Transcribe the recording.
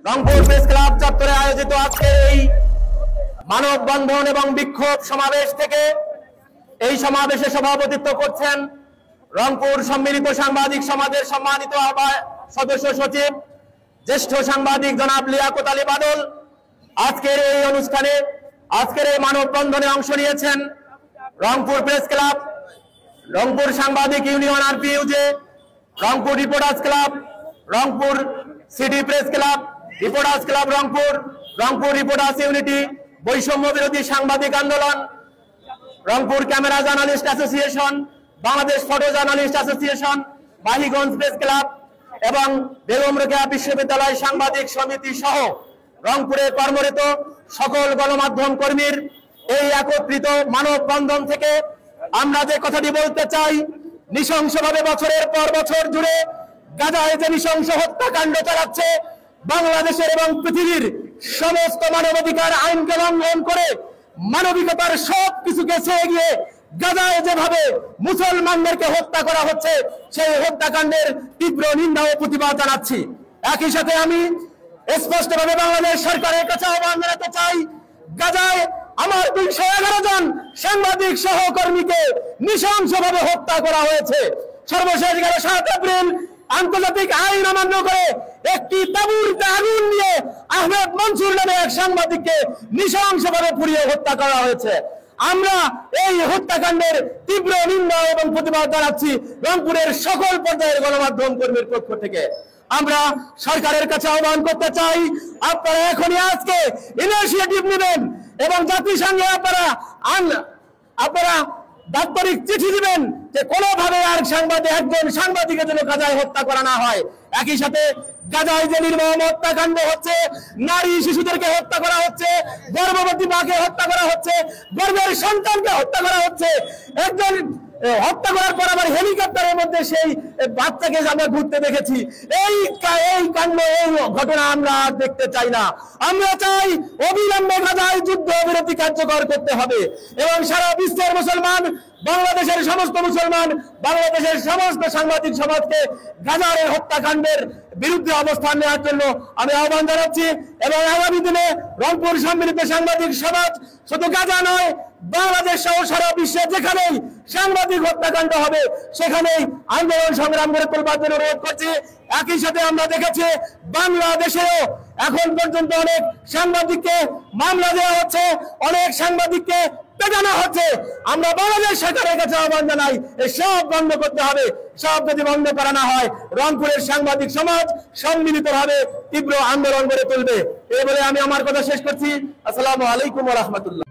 Rangpur press club চত্বরে আয়োজিত আজকের এই মানববন্ধন এবং বিক্ষোভ সমাবেশ থেকে এই সমাবেশে সভাপতিত্ব করছেন রংপুর সম্মিলিত সাংবাদিক সমাজের সম্মানিত সদস্য সচিব জ্যেষ্ঠ সাংবাদিক জনাব লিয়াকত আলী বাদল। আজকের এই অনুষ্ঠানে আজকের এই মানববন্ধনে অংশ নিয়েছেন রংপুর প্রেস ক্লাব, রংপুর সাংবাদিক union RPUJ, Rangpur reporters club, Rangpur city press club, reporters club Rangpur, Rangpur reporters unity, বৈষম্য বিরোধী সাংবাদিক আন্দোলন, Rangpur camera journalist association, Bangladesh photo journalist association, Mahiganj press club এবং বেগম রোকেয়া বিশ্ববিদ্যালয় সাংবাদিক সমিতি সহ রংপুরে কর্মরত সকল গণমাধ্যম কর্মীর এই একত্রিত মানববন্ধন থেকে আমরা যে কথাটি বলতে চাই, নৃশংসভাবে বছরের পর বছর জুড়ে গাজায় যে নৃশংস হত্যাকাণ্ড চালাচ্ছে, বাংলাদেশের এবং পৃথিবীর সমস্ত মানবাধিকার আইনকে লঙ্ঘন করে মানবিকতার সব কিছুকে ছেড়ে গিয়ে গাজায় যেভাবে মুসলমানদেরকে হত্যা করা হচ্ছে, সেই হত্যাকাণ্ডের তীব্র নিন্দা ও প্রতিবাদ জানাচ্ছি। একই সাথে আমি স্পষ্টভাবে বাংলাদেশ সরকারের কাছে আহ্বান জানাতে চাই, গাজায় আমার 211 জন সাংবাদিক সহকর্মীকে নৃশংসভাবে হত্যা করা হয়েছে। সর্বশেষ গেল 7 এপ্রিল আন্তর্জাতিক আইন অমান্য করে একটি তাঁবুতে আগুন দিয়ে আহমেদ মনসুর নামে এক সাংবাদিককে নৃশংসভাবে পুড়িয়ে হত্যা করা হয়েছে। আমরা এই হত্যাকাণ্ডের তীব্র নিন্দা এবং প্রতিবাদ জানাচ্ছি রংপুরের সকল পর্যায়ের গণমাধ্যম কর্মীর পক্ষ থেকে। আমরা সরকারের কাছে আহ্বান করতে চাই, আপনারা এখনই আজকে ইনিশিয়েটিভ নেবেন এবং জাতিসংঘে আপনারা দাপ্তরিক চিঠি দিবেন যে কোনোভাবে আর একজন সাংবাদিকের জন্য গাজায় হত্যা করা না হয়। একই সাথে গাজায় যে নির্মম হত্যাকাণ্ড হচ্ছে, নারী শিশুদেরকে হত্যা করা হচ্ছে, গর্ভবতী মাকে হত্যা করা হচ্ছে, গর্ভের সন্তানকে হত্যা করা হচ্ছে, একজন হত্যা করার পর আবার হেলিকপ্টারের মধ্যে সেই বাচ্চাকে আমরা ঘুরতে দেখেছি। এই কাণ্ড, এই ঘটনা আমরা দেখতে চাই না। আমরা চাই অবিলম্বে গাজায় যুদ্ধ বিরতি কার্যকর করতে হবে এবং সারা বিশ্বের মুসলমান, বাংলাদেশের সমস্ত মুসলমান, বাংলাদেশের সমস্ত সাংবাদিক সমাজকে গাজার এই হত্যাকাণ্ডের বিরুদ্ধে অবস্থান নেওয়ার জন্য আমি আহ্বান জানাচ্ছি। এবং আগামী দিনে রংপুর সম্মিলিত সাংবাদিক সমাজ শুধু গাজা নয়, বাংলাদেশ সহ সারা বিশ্বে যেখানেই সাংবাদিক হত্যাকাণ্ড হবে সেখানেই আন্দোলন সংগ্রাম করে তোলবার জন্য অনুরোধ করছি। একই সাথে আমরা দেখেছি বাংলাদেশেও এখন পর্যন্ত অনেক সাংবাদিককে মামলা দেওয়া হচ্ছে, অনেক সাংবাদিককে পেটানো হচ্ছে। আমরা বাংলাদেশ সরকারের কাছে আহ্বান জানাই, সব বন্ধ করতে হবে। সব যদি বন্ধ করা না হয়, রংপুরের সাংবাদিক সমাজ সম্মিলিতভাবে তীব্র আন্দোলন গড়ে তুলবে। এই বলে আমি আমার কথা শেষ করছি। আসসালামু আলাইকুম ওয়া রাহমাতুল্লাহ।